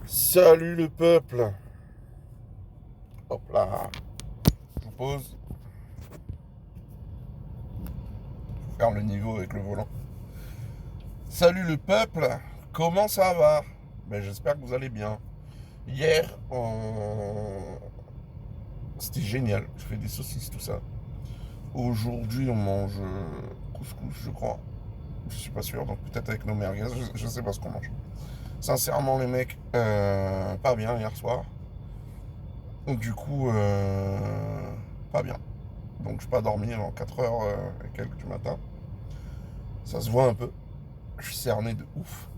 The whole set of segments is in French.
Salut le peuple. Hop là. Je vous pose. Faire le niveau avec le volant. Salut le peuple. Comment ça va? J'espère que vous allez bien. Hier, c'était génial. Je fais des saucisses, tout ça. Aujourd'hui, on mange couscous, je crois. Je suis pas sûr, donc peut-être avec nos merguez. Je sais pas ce qu'on mange. Sincèrement, les mecs, pas bien hier soir. Donc, du coup, pas bien. Donc, je n'ai pas dormi avant 4 heures et quelques du matin. Ça se voit un peu. Je suis cerné de ouf.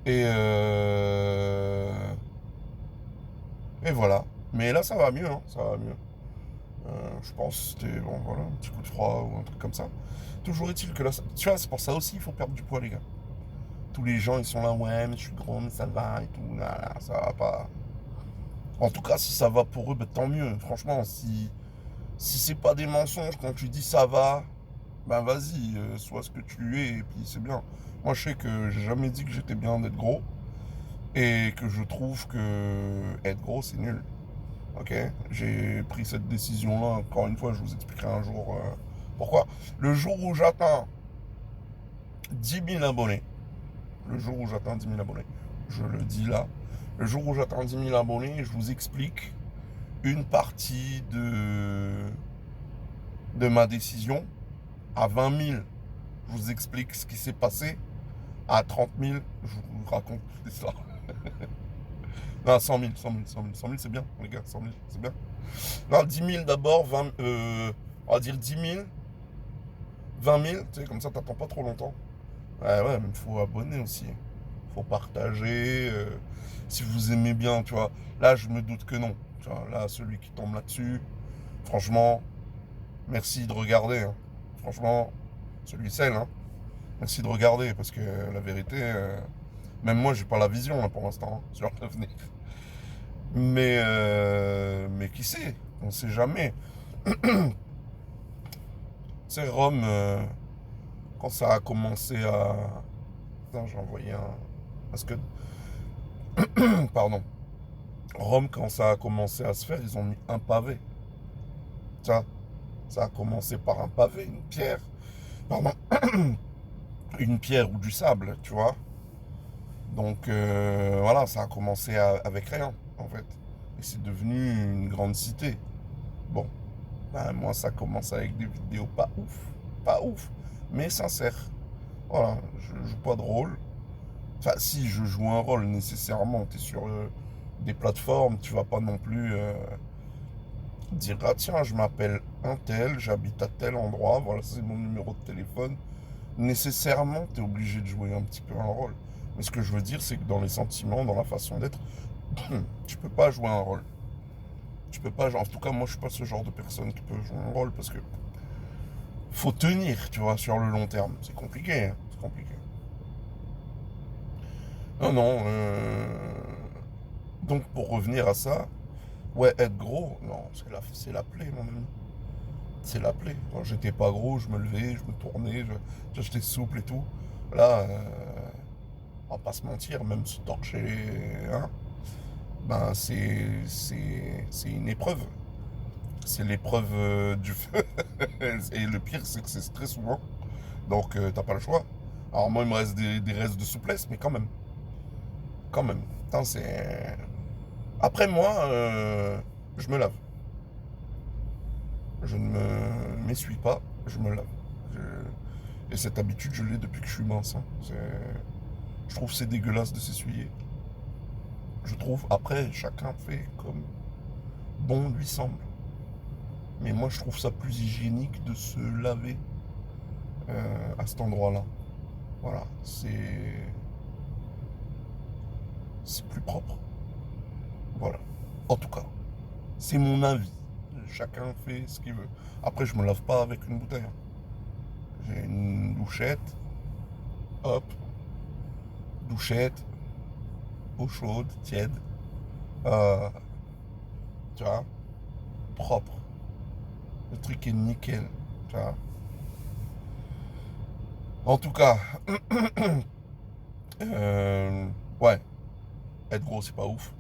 Et, et voilà. Mais là, ça va mieux, hein, ça va mieux. Je pense que c'était bon, voilà, un petit coup de froid ou un truc comme ça. Toujours est-il que là, tu vois, c'est pour ça aussi il faut perdre du poids, les gars. Tous les gens, ils sont là, ouais, mais je suis gros, mais ça va et tout. Là, ça va pas. En tout cas, si ça va pour eux, tant mieux. Franchement, si c'est pas des mensonges quand tu dis ça va, vas-y, sois ce que tu es et puis c'est bien. Moi je sais que j'ai jamais dit que j'étais bien d'être gros et que je trouve que être gros c'est nul. Ok? J'ai pris cette décision-là, encore une fois, je vous expliquerai un jour pourquoi. Le jour où j'atteins 10 000 abonnés, le jour où j'atteins 10 000 abonnés, je le dis là, le jour où j'atteins 10 000 abonnés, je vous explique une partie de ma décision. À 20 000, je vous explique ce qui s'est passé. À 30 000, je vous raconte l'histoire. Non, 100 000, 100 000, 100 000, 100 000 c'est bien, les gars, 100 000, c'est bien. Non, 10 000 d'abord, on va dire 10 000, 20 000, tu sais, comme ça, t'attends pas trop longtemps. Ouais, ouais, mais il faut abonner aussi. Faut partager. Si vous aimez bien, tu vois. Là, je me doute que non. Tu vois, là, celui qui tombe là-dessus, franchement, merci de regarder, hein. Franchement, celui-ci, hein. Merci de regarder, parce que la vérité, même moi, j'ai pas la vision là, pour l'instant, hein, sur l'avenir. Mais qui sait? On sait jamais. Tu sais, Rome, quand ça a commencé à. Putain, j'ai envoyé un. Parce que. Pardon. Rome, quand ça a commencé à se faire, ils ont mis un pavé. Ça a commencé par un pavé, une pierre. Pardon. Une pierre ou du sable, tu vois. Donc, voilà, ça a commencé avec rien, en fait. Et c'est devenu une grande cité. Bon, moi, ça commence avec des vidéos pas ouf. Pas ouf, mais sincères. Voilà, je joue pas de rôle. Enfin, si je joue un rôle nécessairement, tu es sur des plateformes, tu vas pas non plus dire ah tiens, je m'appelle un tel, j'habite à tel endroit, voilà, c'est mon numéro de téléphone. Nécessairement, tu es obligé de jouer un petit peu un rôle. Mais ce que je veux dire, c'est que dans les sentiments, dans la façon d'être, tu peux pas jouer un rôle. Tu peux pas, en tout cas, moi, je suis pas ce genre de personne qui peut jouer un rôle parce que faut tenir, tu vois, sur le long terme. C'est compliqué, hein, c'est compliqué. Non, non. Donc, pour revenir à ça, ouais, être gros, non, c'est la plaie, mon ami. C'est la plaie. Quand j'étais pas gros, je me levais, je me tournais, j'étais souple et tout. Là, on va pas se mentir, même se torcher, hein, c'est une épreuve. C'est l'épreuve du feu. Et le pire, c'est que c'est très souvent. Donc, t'as pas le choix. Alors, moi, il me reste des restes de souplesse, mais quand même. Quand même. Putain, c'est. Après, moi, je me lave. Je ne m'essuie pas, je me lave. Et cette habitude, je l'ai depuis que je suis mince, hein. Je trouve que c'est dégueulasse de s'essuyer. Je trouve, après, chacun fait comme bon lui semble. Mais moi, je trouve ça plus hygiénique de se laver à cet endroit-là. Voilà, c'est plus propre. Voilà. En tout cas, c'est mon avis. Chacun fait ce qu'il veut. Après, je me lave pas avec une bouteille, hein. J'ai une douchette, hop, douchette, eau chaude, tiède, euh, tu vois, propre. Le truc est nickel, tu vois. En tout cas, euh, ouais. Être gros, c'est pas ouf.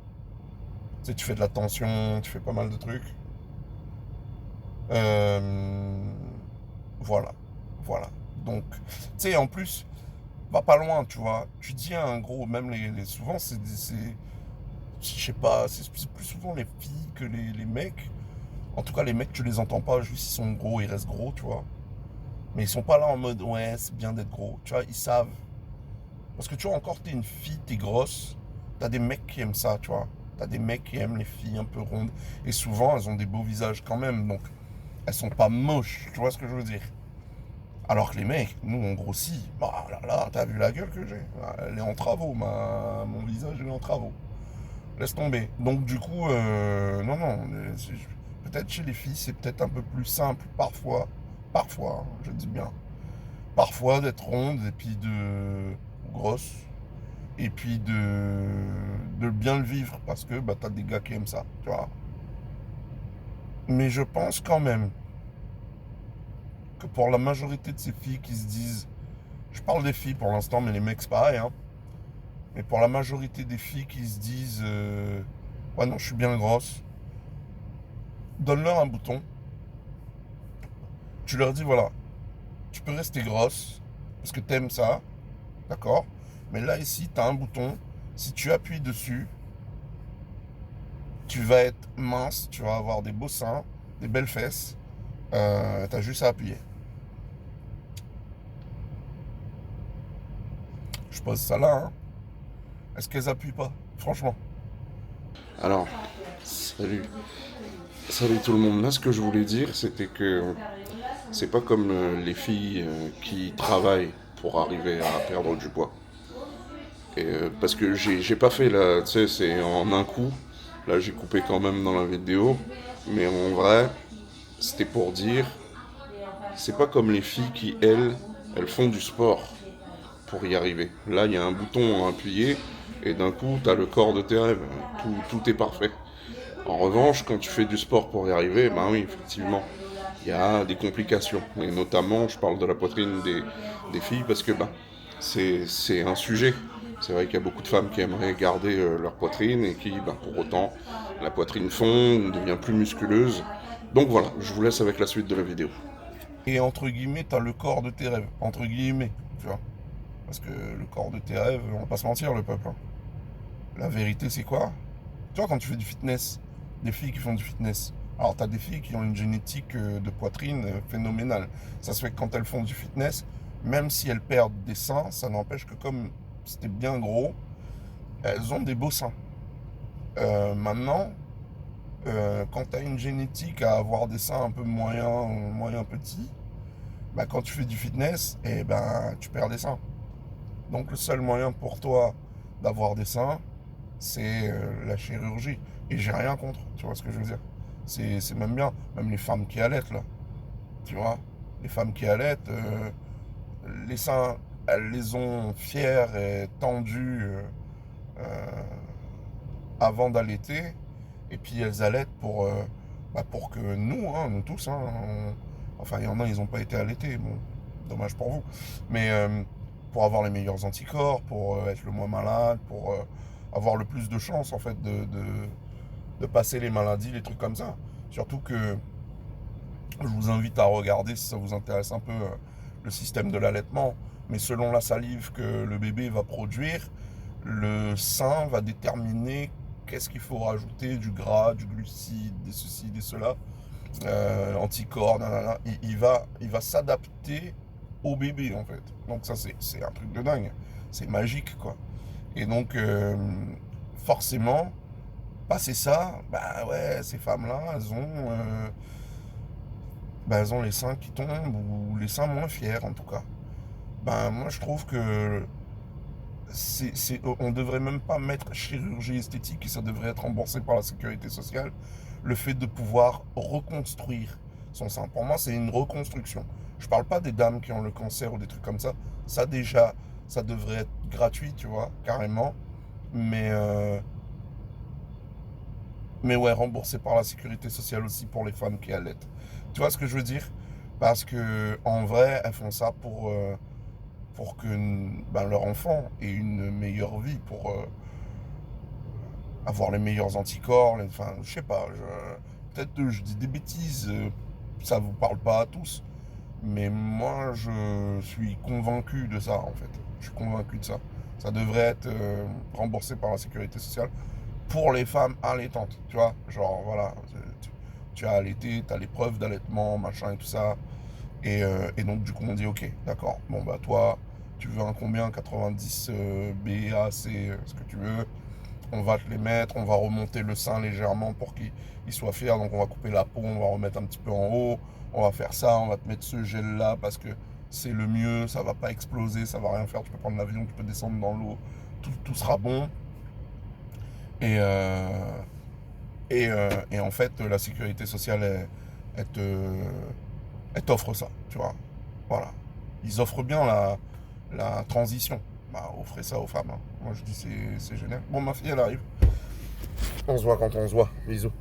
Tu sais, tu fais de la tension, tu fais pas mal de trucs. Euh, voilà. Voilà. Donc, tu sais, en plus, va pas loin, tu vois. Tu dis à un gros, même souvent, je sais pas, c'est plus souvent les filles que les mecs. En tout cas, les mecs, tu les entends pas, juste ils sont gros, ils restent gros, tu vois. Mais ils sont pas là en mode, ouais, c'est bien d'être gros. Tu vois, ils savent. Parce que tu vois, encore, t'es une fille, t'es grosse. T'as des mecs qui aiment ça, tu vois. T'as des mecs qui aiment les filles un peu rondes. Et souvent, elles ont des beaux visages quand même. Donc, elles sont pas moches, tu vois ce que je veux dire. Alors que les mecs, nous, on grossit. Bah là, là, t'as vu la gueule que j'ai. Elle est en travaux, mon visage, il est en travaux. Laisse tomber. Donc, du coup, non, non. Peut-être chez les filles, c'est peut-être un peu plus simple, parfois. Parfois, hein, je dis bien. Parfois, d'être ronde et puis grosse. Et puis de bien le vivre. Parce que bah, t'as des gars qui aiment ça, tu vois. Mais je pense quand même que pour la majorité de ces filles qui se disent, je parle des filles pour l'instant, mais les mecs c'est pareil, hein. Mais pour la majorité des filles qui se disent, ouais non, je suis bien grosse, donne-leur un bouton. Tu leur dis, voilà, tu peux rester grosse, parce que t'aimes ça, d'accord. Mais là ici, t'as un bouton. Si tu appuies dessus, tu vas être mince, tu vas avoir des beaux seins, des belles fesses. T'as juste à appuyer. Je pose ça là, hein. Est-ce qu'elles appuient pas? Franchement. Alors, salut. Salut tout le monde. Là, ce que je voulais dire, c'était que c'est pas comme les filles qui travaillent pour arriver à perdre du poids. Parce que j'ai pas fait là, tu sais, c'est en un coup. Là, j'ai coupé quand même dans la vidéo. Mais en vrai, c'était pour dire, c'est pas comme les filles qui, elles font du sport pour y arriver. Là, il y a un bouton à appuyer et d'un coup, t'as le corps de tes rêves. Tout est parfait. En revanche, quand tu fais du sport pour y arriver, ben oui, effectivement, il y a des complications. Et notamment, je parle de la poitrine des filles parce que ben, c'est un sujet. C'est vrai qu'il y a beaucoup de femmes qui aimeraient garder leur poitrine et qui, ben, pour autant, la poitrine fond, devient plus musculeuse. Donc voilà, je vous laisse avec la suite de la vidéo. Et entre guillemets, t'as le corps de tes rêves. Entre guillemets, tu vois. Parce que le corps de tes rêves, on va pas se mentir, le peuple, hein. La vérité, c'est quoi? Tu vois, quand tu fais du fitness, des filles qui font du fitness. Alors, t'as des filles qui ont une génétique de poitrine phénoménale. Ça se fait que quand elles font du fitness, même si elles perdent des seins, ça n'empêche que comme c'était bien gros, elles ont des beaux seins. Maintenant, quand tu as une génétique à avoir des seins un peu moyens, moyen petits, bah, quand tu fais du fitness, eh ben, tu perds des seins. Donc le seul moyen pour toi d'avoir des seins, c'est la chirurgie. Et j'ai rien contre, tu vois ce que je veux dire. C'est même bien. Même les femmes qui allaitent, là, tu vois. Les femmes qui allaitent, les seins, elles les ont fiers et tendus euh, avant d'allaiter. Et puis elles allaitent pour que nous, hein, nous tous, hein, enfin il y en a, ils n'ont pas été allaités, bon, dommage pour vous, mais pour avoir les meilleurs anticorps, pour être le moins malade, pour avoir le plus de chances en fait de passer les maladies, les trucs comme ça. Surtout que je vous invite à regarder si ça vous intéresse un peu le système de l'allaitement, mais selon la salive que le bébé va produire, le sein va déterminer qu'est-ce qu'il faut rajouter, du gras, du glucide, des ceci, des cela, anticorps, nanana. Il va s'adapter au bébé en fait. Donc ça c'est un truc de dingue. C'est magique quoi. Et donc forcément, passer ça, bah ouais, ces femmes-là, elles ont les seins qui tombent ou les seins moins fiers en tout cas. Ben moi je trouve que on devrait même pas mettre chirurgie esthétique et ça devrait être remboursé par la sécurité sociale. Le fait de pouvoir reconstruire son sein. Pour moi, c'est une reconstruction. Je parle pas des dames qui ont le cancer ou des trucs comme ça. Ça déjà, ça devrait être gratuit, tu vois, carrément. Mais, euh, mais ouais, remboursé par la sécurité sociale aussi pour les femmes qui allaitent. Tu vois ce que je veux dire? Parce que en vrai, elles font ça pour que ben, leur enfant ait une meilleure vie, avoir les meilleurs anticorps, enfin, je sais pas, peut-être que je dis des bêtises, ça vous parle pas à tous, mais moi, je suis convaincu de ça, en fait. Je suis convaincu de ça. Ça devrait être remboursé par la sécurité sociale pour les femmes allaitantes, tu vois. Genre, voilà, tu as allaité, tu as les preuves d'allaitement, machin et tout ça. Et donc, du coup, on dit, ok, d'accord. Bon, bah, toi, tu veux un combien 90 B, A, C, ce que tu veux. On va te les mettre, on va remonter le sein légèrement pour qu'il soit fier. Donc, on va couper la peau, on va remettre un petit peu en haut. On va faire ça, on va te mettre ce gel-là parce que c'est le mieux, ça va pas exploser, ça va rien faire. Tu peux prendre l'avion, tu peux descendre dans l'eau, tout sera bon. Et, et en fait, la sécurité sociale, elle t'offre ça, tu vois. Voilà. Ils offrent bien la transition. Bah, offrez ça aux femmes, hein. Moi, je dis c'est génial. Bon, ma fille, elle arrive. On se voit quand on se voit. Bisous.